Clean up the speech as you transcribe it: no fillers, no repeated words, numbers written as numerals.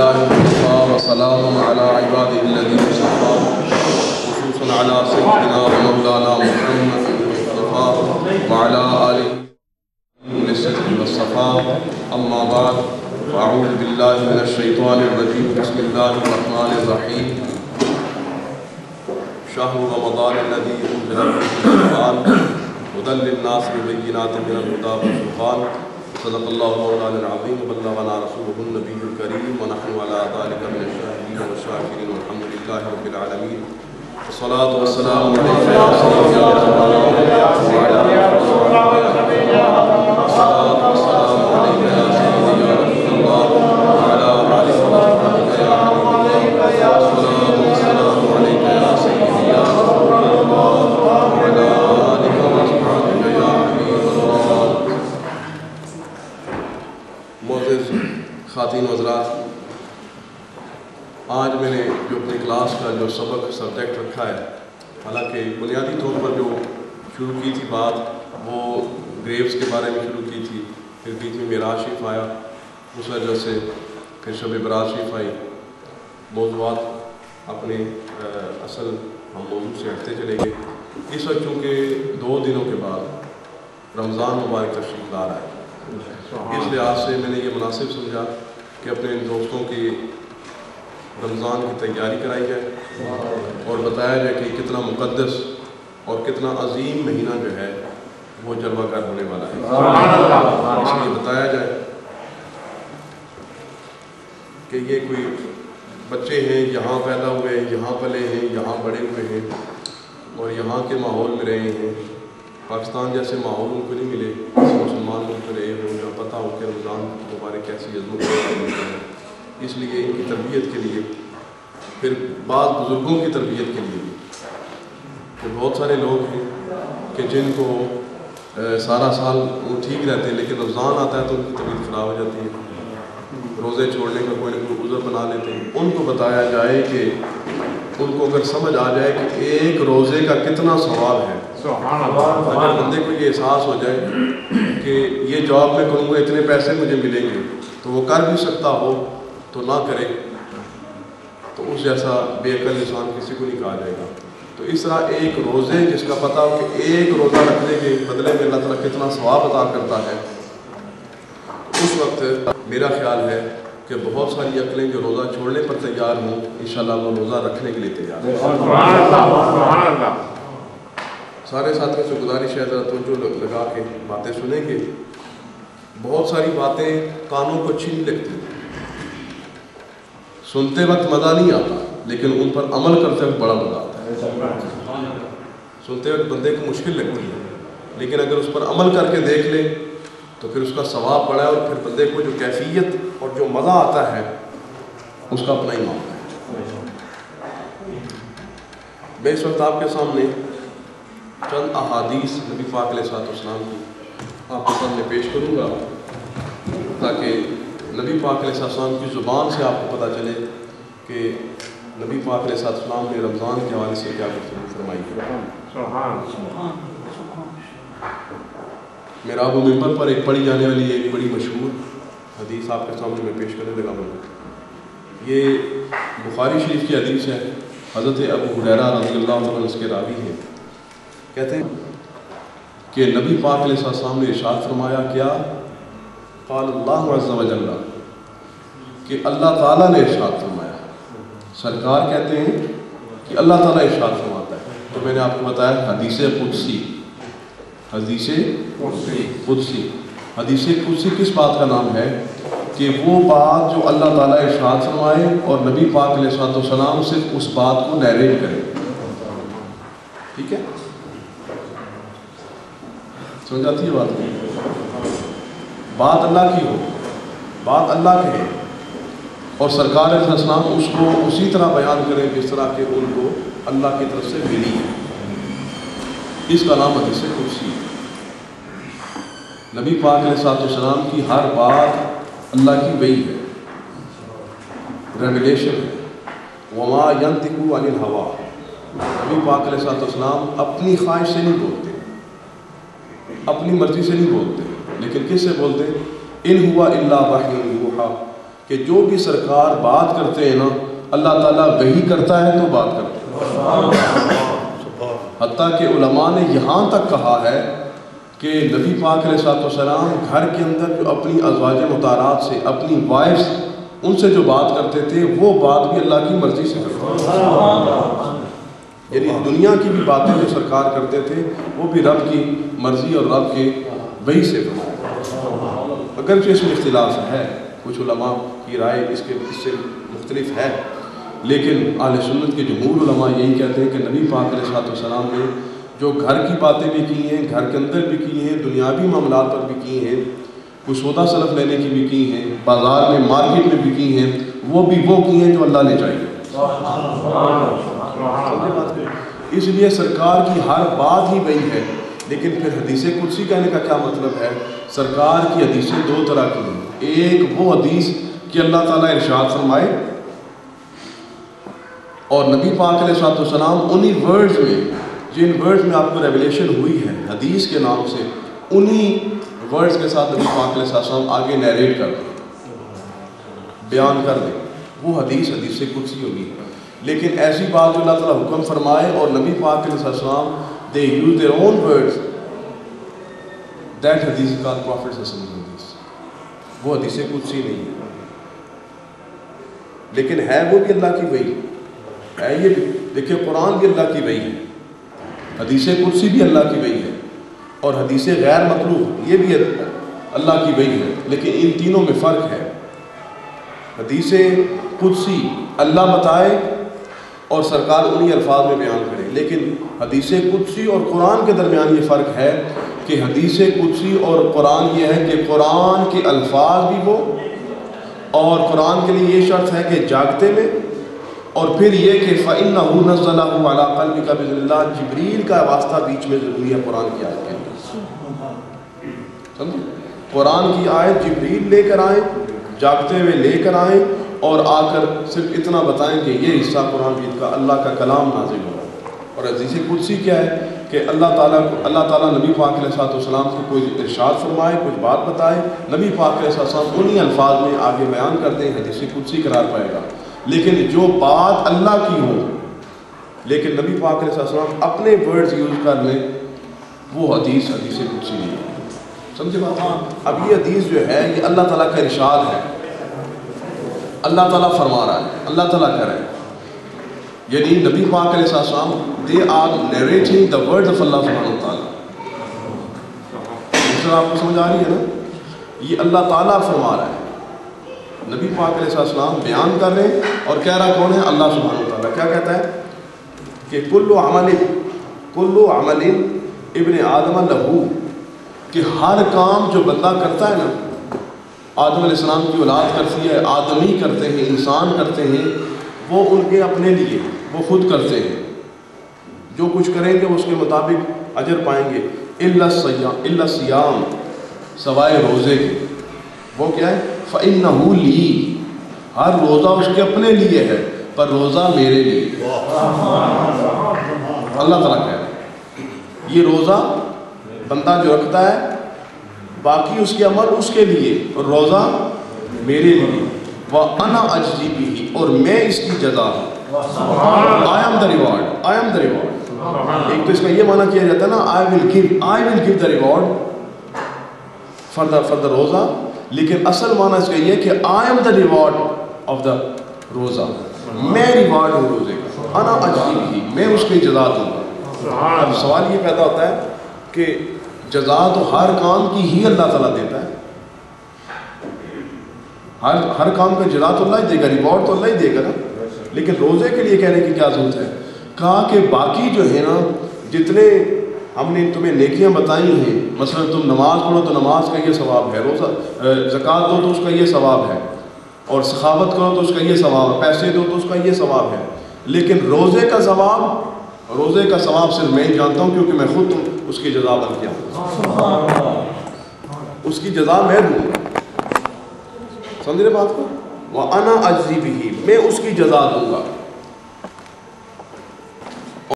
وسلام على عباده الذين اصطفى خصوصا على سيدنا ومولانا محمد المصطفى وعلى آله للصدق والصفاء. أما بعد فأعوذ بالله من الشيطان الرجيم. بسم الله الرحمن الرحيم. شهر رمضان الذي أنزل فيه القرآن هدى للناس ببينات من الهدى والفرقان. صدق الله مولانا العظيم وبلغنا رسوله النبي الكريم ونحن على ذلك من الشاهدين والشاكرين والحمد لله رب العالمين. الصلاة والسلام عليك يا سيدي يا رسول الله وعلى آله وصحبه الصلاة والسلام عليك يا سيدي يا رسول الله وعلى آله وصحبه يا حبيب الله. الصلاة والسلام عليك يا سيدي يا رسول الله وعلى آله وصحبه يا حبيب الله. معزز خواتین حضرات، آج میں نے جو اپنی کلاس کا جو سبجیکٹ رکھا ہے، حالانکہ بنیادی طور پر جو شروع کی تھی بات وہ گریوز کے بارے میں شروع کی تھی، پھر بیچ میں معراج شریف آیا، اس وجہ سے پھر شب برات شریف آئی. موضوعات اپنے اصل ہم موضوع سے ہٹتے چلے گئے. اس وقت چونکہ 2 دنوں کے بعد رمضان مبارک تشریف لا رہا ہے، اس لحاظ سے میں نے یہ مناسب سمجھا کہ اپنے دوستوں کی رمضان کی تیاری کرائی جائے اور بتایا جائے کہ کتنا مقدس اور کتنا عظیم مہینہ جو ہے وہ جلوہ گر ہونے والا ہے. اس لیے بتایا جائے کہ یہ کوئی بچے ہیں، یہاں پیدا ہوئے ہیں، یہاں پلے ہیں، یہاں بڑے ہوئے ہیں اور یہاں کے ماحول میں رہے ہیں. پاکستان جیسے ماحول ان کو نہیں ملے، مسلمان ملک میں رہے ہوں جہاں پتہ ہو کہ رمضان مبارک کیسی عظمت ہوتی ہے. اس لیے ان کی تربیت کے لیے، پھر بعض بزرگوں کی تربیت کے لیے کہ بہت سارے لوگ ہیں کہ جن کو سارا سال وہ ٹھیک رہتے ہیں لیکن رمضان آتا ہے تو ان کی طبیعت خراب ہو جاتی ہے، روزے چھوڑنے کا کوئی نہ کوئی عذر بنا لیتے ہیں. ان کو بتایا جائے کہ ان کو اگر سمجھ آ جائے کہ ایک روزے کا کتنا ثواب ہے، اگر بندے کو یہ احساس ہو جائے کہ یہ جاب میں کروں گا اتنے پیسے مجھے ملیں گے تو وہ کر بھی سکتا ہو تو نہ کرے، تو اس جیسا بے عقل انسان کسی کو نہیں کہا جائے گا. تو اس طرح ایک روزے جس کا پتہ ہو کہ ایک روزہ رکھنے کے بدلے میں اللہ تعالیٰ کتنا ثواب عطا کرتا ہے، اس وقت میرا خیال ہے کہ بہت ساری عقلیں جو روزہ چھوڑنے پر تیار ہوں انشاءاللہ وہ روزہ رکھنے کے لیے تیار ہیں. سارے ساتھیوں سے گزارش ہے ذرا توجہ لگا کے باتیں سنیں گے. بہت ساری باتیں کانوں کو اچھی نہیں لگتی، سنتے وقت مزہ نہیں آتا لیکن ان پر عمل کرتے وقت بڑا مزہ آتا ہے. سنتے وقت بندے کو مشکل لگتی ہے لیکن اگر اس پر عمل کر کے دیکھ لے تو پھر اس کا ثواب بڑا ہے اور پھر بندے کو جو کیفیت اور جو مزہ آتا ہے اس کا اپنا ہی معاملہ ہے. میں اس وقت آپ کے سامنے چند احادیث نبی پاک علیہ الصلوۃ والسلام کی آپ کے سامنے پیش کروں گا تاکہ نبی پاک علیہ السلام کی زبان سے آپ کو پتہ چلے کہ نبی پاک علیہ السلام نے رمضان کے حوالے سے کیا فرمائی ہے. محراب و منبر پر ایک پڑھی جانے والی ایک بڑی مشہور حدیث آپ کے سامنے میں پیش کرنے لگا ہوں. یہ بخاری شریف کی حدیث ہے. حضرت ابو ہریرہ رضی اللہ عنہ اس کے راوی ہیں. کہتے ہیں کہ نبی پاک علیہ السلام نے ارشاد فرمایا کیا قال اللہ عز و جل کہ اللہ تعالیٰ نے ارشاد فرمایا. سرکار کہتے ہیں کہ اللہ تعالیٰ ارشاد فرماتا ہے. تو میں نے آپ کو بتایا حدیث قدسی. حدیث قدسی، حدیث قدسی کس بات کا نام ہے کہ وہ بات جو اللہ تعالیٰ ارشاد فرمائے اور نبی پاک علیہ السلام صرف اس بات کو نیریٹ کرے. ٹھیک ہے، سمجھ آتی ہے بات؟ بات اللہ کی ہو، بات اللہ کہے اور سرکار علیہ السلام اس کو اسی طرح بیان کریں جس طرح کہ ان کو اللہ کی طرف سے ملی ہے. اس کا نام حدیث قدسی. نبی پاک علیہ السلام کی ہر بات اللہ کی وحی ہے، ریویلیشن ہے. وما ینطق عن الہوا. نبی پاک علیہ السلام اپنی خواہش سے نہیں بولتے، اپنی مرضی سے نہیں بولتے، لیکن کس سے بولتے؟ ان ہوا الا وحی یوحی. کہ جو بھی سرکار بات کرتے ہیں نا اللہ تعالیٰ وہی کرتا ہے تو بات کرتا ہے. حتیٰ کہ علماء نے یہاں تک کہا ہے کہ نبی پاک علیہ السلام گھر کے اندر جو اپنی ازواج مطہرات سے اپنی وائفز ان سے جو بات کرتے تھے وہ بات بھی اللہ کی مرضی سے کرتے تھے. یعنی دنیا کی بھی باتیں جو سرکار کرتے تھے وہ بھی رب کی مرضی اور رب کے وحی سے فرمایا. اگرچہ اس میں اختلاف ہے، کچھ علماء کی رائے اس سے مختلف ہے، لیکن اہل سنت کے جمہور علماء یہی کہتے ہیں کہ نبی پاک علیہ السلام نے جو گھر کی باتیں بھی کی ہیں، گھر کے اندر بھی کی ہیں، دنیاوی معاملات پر بھی کی ہیں، کچھ سودا سلف لینے کی بھی کی ہیں، بازار میں مارکیٹ میں بھی کی ہیں، وہ بھی وہ کی ہیں جو اللہ نے چاہیے. اس لیے سرکار کی ہر بات ہی وہی ہے. لیکن پھر حدیث قدسی کہنے کا کیا مطلب ہے؟ سرکار کی حدیثیں دو طرح کی ہیں. ایک وہ حدیث کہ اللہ تعالیٰ ارشاد فرمائے اور نبی پاک علیہ السلام انہی ورڈز میں، جن ورڈز میں آپ کو ریویلیشن ہوئی ہے حدیث کے نام سے، انہی ورڈز کے ساتھ نبی پاک علیہ السلام آگے نیریٹ کر دیں، بیان کر دیں، وہ حدیث قدسی ہوگی. لیکن ایسی بات جو اللہ تعالیٰ حکم فرمائے اور نبی پاک علیہ السلام they use their own words, that حدیث کا پروفٹ حدیث، وہ حدیث قدسی نہیں ہے. لیکن ہے وہ بھی اللہ کی وحی ہے. یہ دیکھیں قرآن بھی اللہ کی وحی ہے، حدیث قدسی بھی اللہ کی وحی ہے، اور حدیث غیر مطلوب یہ بھی اللہ کی وحی ہے. لیکن ان تینوں میں فرق ہے. حدیث قدسی اللہ بتائے اور سرکار انہی الفاظ میں بیان کرے. لیکن حدیث قدسی اور قرآن کے درمیان یہ فرق ہے کہ حدیث قدسی اور قرآن یہ ہے کہ قرآن کے الفاظ بھی وہ، اور قرآن کے لیے یہ شرط ہے کہ جاگتے میں، اور پھر یہ کہ فَإِنَّهُ نَزَّلَهُ عَلَىٰ قَلْبِكَ بِإِذْنِ اللَّهِ، جبریل کا واسطہ بیچ میں ضروری ہے قرآن کی آیت کے اندر. سمجھے؟ قرآن کی آیت جبریل لے کر آئیں، جاگتے ہوئے لے کر آئیں، اور آ کر صرف اتنا بتائیں کہ یہ حصہ قرآن مجید کا اللہ کا کلام نازل ہوا. اور حدیث قدسی کیا ہے کہ اللہ تعالیٰ نبی پاک علیہ السلام کو کوئی ارشاد فرمائے، کچھ بات بتائے، نبی پاک علیہ السلام انہی الفاظ میں آگے بیان کرتے ہیں، حدیث قدسی قرار پائے گا. لیکن جو بات اللہ کی ہو لیکن نبی پاک علیہ السلام اپنے ورڈز یوز کر لیں، وہ حدیث قدسی نہیں ہے. سمجھے بات؟ اب یہ حدیث جو ہے یہ اللہ تعالیٰ کا ارشاد ہے، اللہ تعالیٰ فرما رہا ہے، اللہ تعالیٰ کر رہا ہے. یعنی نبی پاک علیہ السلام they are narrating the words of Allah سبحانہ وتعالیٰ. اس طرح آپ کو سمجھ آ رہی ہے نا؟ یہ اللہ تعالیٰ فرما رہا ہے، نبی پاک علیہ السلام بیان کر رہے ہیں، اور کہہ رہا کون ہے؟ اللہ سبحانہ وتعالیٰ. کیا کہتا ہے کہ کل عمل ابن آدم لہو، کہ ہر کام جو بندہ کرتا ہے نا، آدم علیہ السلام کی اولاد کرتی ہے، آدمی کرتے ہیں، انسان کرتے ہیں، وہ ان کے اپنے لیے، وہ خود کرتے ہیں. جو کچھ کریں گے اس کے مطابق اجر پائیں گے. الا الصیام، سوائے روزے کے. وہ کیا ہے؟ فَإِنَّهُ لِي، ہر روزہ اس کے اپنے لیے ہے، پر روزہ میرے لیے. اللہ تعالیٰ کہہ رہے ہیں یہ روزہ بندہ جو رکھتا ہے، باقی اس کے عمل اس کے لیے، اور روزہ میرے لیے. وَأَنَا أَجْزِي بِهِ، اور میں اس کی جزا ہوں. I am the reward. ایک تو اس کا یہ معنی کیا جاتا ہے نا I will give the reward for the روزہ، لیکن اصل معنی اس کا یہ کہ I am the reward of the روزہ، میں ریوارڈ ہوں روزے کا. انا اجزی بہ، میں اس کی جزا دوں گا. اب سوال یہ پیدا ہوتا ہے کہ جزا تو ہر کام کی ہی اللہ تعالیٰ دیتا ہے، ہر کام کا جزا تو اللہ ہی دے گا، ریوارڈ تو اللہ ہی دے گا نا. لیکن روزے کے لیے کہنے کی کیا ضرورت ہے؟ کہا کہ باقی جو ہے نا، جتنے ہم نے تمہیں نیکیاں بتائی ہیں، مثلا تم نماز پڑھو تو نماز کا یہ ثواب ہے، روزہ زکوٰۃ دو تو اس کا یہ ثواب ہے، اور سخاوت کرو تو اس کا یہ ثواب ہے، پیسے دو تو اس کا یہ ثواب ہے. لیکن روزے کا ثواب صرف میں ہی جانتا ہوں، کیونکہ میں خود اس کی جزا بن گیا ہوں. اس کی جزا میں دوں. سمجھ رہے بات کو؟ وَأَنَا أَجْزِي بِهِ، میں اس کی جزا دوں گا.